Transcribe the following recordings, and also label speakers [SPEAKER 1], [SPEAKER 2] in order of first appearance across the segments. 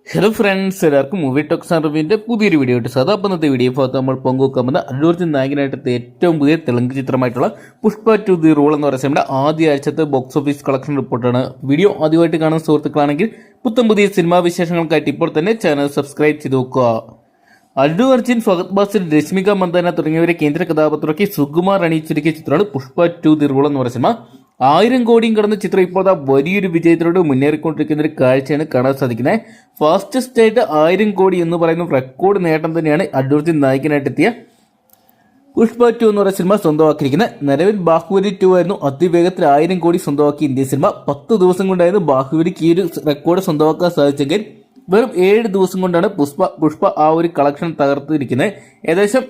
[SPEAKER 1] Hello friends, എല്ലാവർക്കും movie talks and റിവ്യൂവിന്റെ പുതിയൊരു video ആയിട്ട് സാധാ അന്നത്തെ വീഡിയോ ഭാഗത്ത് നമ്മൾ പങ്കുവെക്കാമെന്ന് അല്ലു അർജുൻ നായകനായിട്ട് ഏറ്റവും പുതിയ തെലുങ്ക് ചിത്രമായിട്ടുള്ള പുഷ്പ 2 ദി റൂൾ എന്ന് പറയുന്ന ആദ്യ ആഴ്ചത്തെ ബോക്സ് ഓഫീസ് കളക്ഷൻ റിപ്പോർട്ടാണ്. വീഡിയോ ആദ്യമായിട്ട് കാണുന്ന സുഹൃത്തുക്കളാണെങ്കിൽ പുതിയ സിനിമാ വിശേഷങ്ങൾക്കായിട്ട് ഇപ്പോൾ തന്നെ ചാനൽ സബ്സ്ക്രൈബ് ചെയ്ത് നോക്കുക. അല്ലു അർജുൻ, ഫഹദ് ബാസിൽ, രശ്മിക മന്ദാന തുടങ്ങിയവരെ കേന്ദ്ര കഥാപാത്രമാക്കി സുകുമാർ അണിയിച്ചൊരുക്കിയ ചിത്രമാണ് പുഷ്പ 2 ദി റൂൾ എന്ന് പറയുന്ന 1000 കോടിയും കടന്ന ചിത്രം ഇപ്പോൾ വലിയൊരു വിജയത്തിലൂടെ മുന്നേറിക്കൊണ്ടിരിക്കുന്ന ഒരു കാഴ്ചയാണ് കാണാൻ സാധിക്കുന്നത്. ഫാസ്റ്റസ്റ്റ് ആയിട്ട് 1000 കോടി എന്ന് പറയുന്ന റെക്കോർഡ് നേട്ടം തന്നെയാണ് അല്ലു അർജുൻ നായകനായിട്ടെത്തിയ പുഷ്പ 2 എന്ന് പറയുന്ന സിനിമ സ്വന്തമാക്കിയിരിക്കുന്നത്. നിലവിൽ ബാഹുബലി 2 ആയിരുന്നു അതിവേഗത്തിൽ 1000 കോടി സ്വന്തമാക്കിയ ഇന്ത്യൻ സിനിമ. 10 ദിവസം കൊണ്ടായിരുന്നു ബാഹുബലിക്ക് ഈ ഒരു റെക്കോർഡ് സ്വന്തമാക്കാൻ സാധിച്ചെങ്കിൽ വെറും 7 ദിവസം കൊണ്ടാണ് പുഷ്പ ആ ഒരു കളക്ഷൻ തകർത്തിരിക്കുന്നത്. ഏകദേശം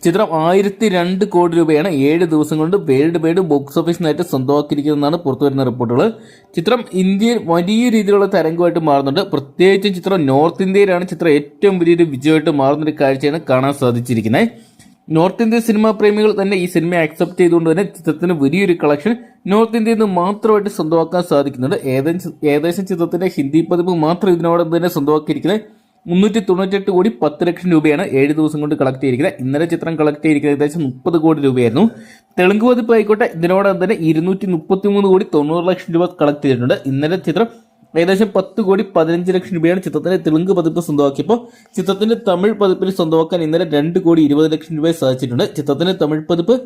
[SPEAKER 1] ചിത്രം 1002 കോടി രൂപയാണ് 7 ദിവസം കൊണ്ട് വേൾഡ് വൈഡ് ബോക്സ് ഓഫീസിനായിട്ട് സ്വന്തമാക്കിയിരിക്കുന്നതെന്നാണ് പുറത്തുവരുന്ന റിപ്പോർട്ടുകൾ. ചിത്രം ഇന്ത്യയിൽ വലിയ രീതിയിലുള്ള തരംഗമായിട്ട് മാറുന്നുണ്ട്. പ്രത്യേകിച്ചും ചിത്രം നോർത്ത് ഇന്ത്യയിലാണ് ചിത്രം ഏറ്റവും വലിയൊരു വിജയമായിട്ട് മാറുന്നൊരു കാഴ്ചയാണ് കാണാൻ സാധിച്ചിരിക്കുന്നത്. നോർത്ത് ഇന്ത്യൻ സിനിമാ പ്രേമികൾ തന്നെ ഈ സിനിമ ആക്സെപ്റ്റ് ചെയ്തുകൊണ്ട് തന്നെ ചിത്രത്തിന് വലിയൊരു കളക്ഷൻ നോർത്ത് ഇന്ത്യയിൽ നിന്ന് മാത്രമായിട്ട് സ്വന്തമാക്കാൻ സാധിക്കുന്നുണ്ട്. ഏകദേശം ചിത്രത്തിന്റെ ഹിന്ദി പതിപ്പ് മാത്രം ഇതിനോടൊപ്പം തന്നെ സ്വന്തമാക്കിയിരിക്കുന്നത് 398 കോടി 10 ലക്ഷം രൂപയാണ് 7 ദിവസം കൊണ്ട് കളക്ട് ചെയ്തിരിക്കുന്നത്. ഇന്നലെ ചിത്രം കളക്ട് ചെയ്തിരിക്കുന്നത് ഏകദേശം 30 കോടി രൂപയായിരുന്നു. തെലുങ്ക് പതിപ്പ് ആയിക്കോട്ടെ ഇതിനോടൊപ്പം തന്നെ 233 കോടി 90 ലക്ഷം രൂപ കളക്ട് ചെയ്തിട്ടുണ്ട്. ഇന്നലെ ചിത്രം ഏകദേശം 10 കോടി 15 ലക്ഷം രൂപയാണ് ചിത്രത്തിന്റെ തെലുങ്ക് പതിപ്പ് സ്വന്തമാക്കിയപ്പോൾ ചിത്രത്തിന്റെ തമിഴ് പതിപ്പിൽ സ്വന്തമാക്കാൻ ഇന്നലെ 2 കോടി 20 ലക്ഷം രൂപ സാധിച്ചിട്ടുണ്ട്. ചിത്രത്തിന്റെ തമിഴ് പതിപ്പ്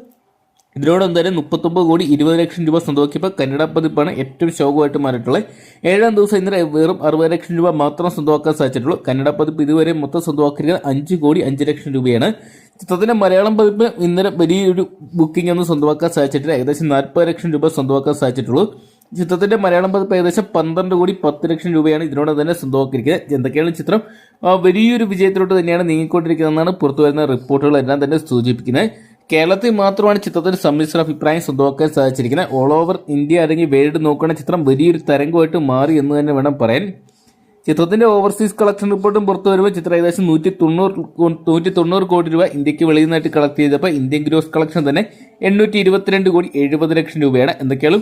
[SPEAKER 1] ഇതിനോടൊപ്പം തന്നെ 39 കോടി 20 ലക്ഷം രൂപ സ്വന്തമാക്കിയപ്പോൾ കന്നഡ പതിപ്പാണ് ഏറ്റവും ശോകമായിട്ട് മാറിയിട്ടുള്ളത്. 7-ാം ദിവസം ഇന്നലെ വെറും 60 ലക്ഷം രൂപ മാത്രം സ്വന്തമാക്കാൻ സാധിച്ചിട്ടുള്ളൂ. കന്നഡ പതിപ്പ് ഇതുവരെ മൊത്തം സ്വന്തമാക്കിയിരിക്കുന്നത് 5 കോടി 5 ലക്ഷം രൂപയാണ്. ചിത്രത്തിന്റെ മലയാളം പതിപ്പ് ഇന്നലെ വലിയൊരു ബുക്കിംഗ് ഒന്നും സ്വന്തമാക്കാൻ സാധിച്ചിട്ടില്ല. ഏകദേശം 40 ലക്ഷം രൂപ സ്വന്തമാക്കാൻ സാധിച്ചിട്ടുള്ളൂ. ചിത്രത്തിന്റെ മലയാളം പതിപ്പ് ഏകദേശം 12 കോടി 10 ലക്ഷം രൂപയാണ് ഇതിനോടൊപ്പം തന്നെ സ്വന്തമാക്കിയിരിക്കുന്നത്. എന്തൊക്കെയാണ് ചിത്രം വലിയൊരു വിജയത്തിലോട്ട് തന്നെയാണ് നീങ്ങിക്കൊണ്ടിരിക്കുന്നതെന്നാണ് പുറത്തുവരുന്ന റിപ്പോർട്ടുകൾ എല്ലാം തന്നെ സൂചിപ്പിക്കുന്നത്. കേരളത്തിൽ മാത്രമാണ് ചിത്രത്തിന് സമ്മിശ്ര അഭിപ്രായം സ്വന്തമാക്കാൻ സാധിച്ചിരിക്കുന്നത്. ഓൾ ഓവർ ഇന്ത്യ അല്ലെങ്കിൽ വേൾഡ് നോക്കുന്ന ചിത്രം വലിയൊരു തരംഗമായിട്ട് മാറി എന്ന് തന്നെ വേണം പറയാൻ. ചിത്രത്തിന്റെ ഓവർസീസ് കളക്ഷൻ റിപ്പോർട്ടും പുറത്തു വരുമ്പോൾ ചിത്രം ഏകദേശം 190 കോടി രൂപ ഇന്ത്യക്ക് വെളിയിൽ നിന്നായിട്ട് കളക്ട് ചെയ്തപ്പോൾ ഇന്ത്യൻ ഗ്രോസ് കളക്ഷൻ തന്നെ 822 കോടി 70 ലക്ഷം രൂപയാണ്. എന്തൊക്കെയാണ്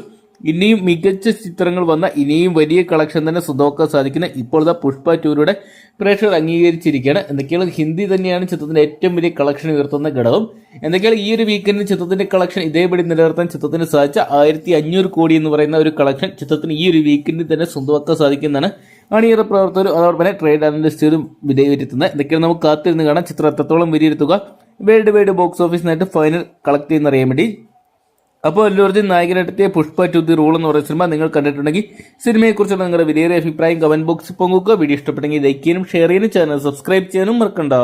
[SPEAKER 1] ഇനിയും മികച്ച ചിത്രങ്ങൾ വന്ന ഇനിയും വലിയ കളക്ഷൻ തന്നെ സ്വന്തമാക്കാൻ സാധിക്കുന്ന ഇപ്പോൾ പുഷ്പ 2 പ്രേക്ഷകർ അംഗീകരിച്ചിരിക്കുകയാണ്. എന്തൊക്കെയാണ് ഹിന്ദി തന്നെയാണ് ചിത്രത്തിന്റെ ഏറ്റവും വലിയ കളക്ഷൻ ഉയർത്തുന്ന ഘടകം. എന്തൊക്കെയാണ് ഈ ഒരു വീക്കെൻഡിൽ ചിത്രത്തിന്റെ കളക്ഷൻ ഇതേപടി നിലനിർത്താൻ ചിത്രത്തിന് സാധിച്ച 1500 കോടി എന്ന് പറയുന്ന ഒരു കളക്ഷൻ ചിത്രത്തിന് ഈ ഒരു വീക്കെൻഡിൽ തന്നെ സ്വന്തമാക്കാൻ സാധിക്കുന്നതാണ് അണിയറ പ്രവർത്തകരും അതോടൊപ്പം തന്നെ ട്രേഡ് അനലിസ്റ്റുകളും വിലയിരുത്തുന്നത്. എന്തൊക്കെയാണ് നമുക്ക് കാത്തിരുന്ന് കാണാം ചിത്രം എത്രത്തോളം വലിയൊരു തുക വേൾഡ് വൈഡ് ബോക്സ് ഓഫീസിനായിട്ട് ഫൈനൽ കളക്ട് ചെയ്യുന്ന അറിയാൻ വേണ്ടി. അപ്പോൾ അല്ലു അർജുൻ നായകനായിട്ടെത്തിയ പുഷ്പ 2 ദി റൂൾ എന്ന് പറയുന്ന സിനിമ നിങ്ങൾ കണ്ടിട്ടുണ്ടെങ്കിൽ സിനിമയെക്കുറിച്ചുള്ള നിങ്ങളുടെ വലിയ അഭിപ്രായം കമന്റ് ബോക്സിൽ പങ്കുവെക്കുക. വീഡിയോ ഇഷ്ടപ്പെട്ടെങ്കിൽ ലൈക്ക് ചെയ്യാനും ഷെയർ ചെയ്യാനും ചാനൽ സബ്സ്ക്രൈബ് ചെയ്യാനും മറക്കണ്ട.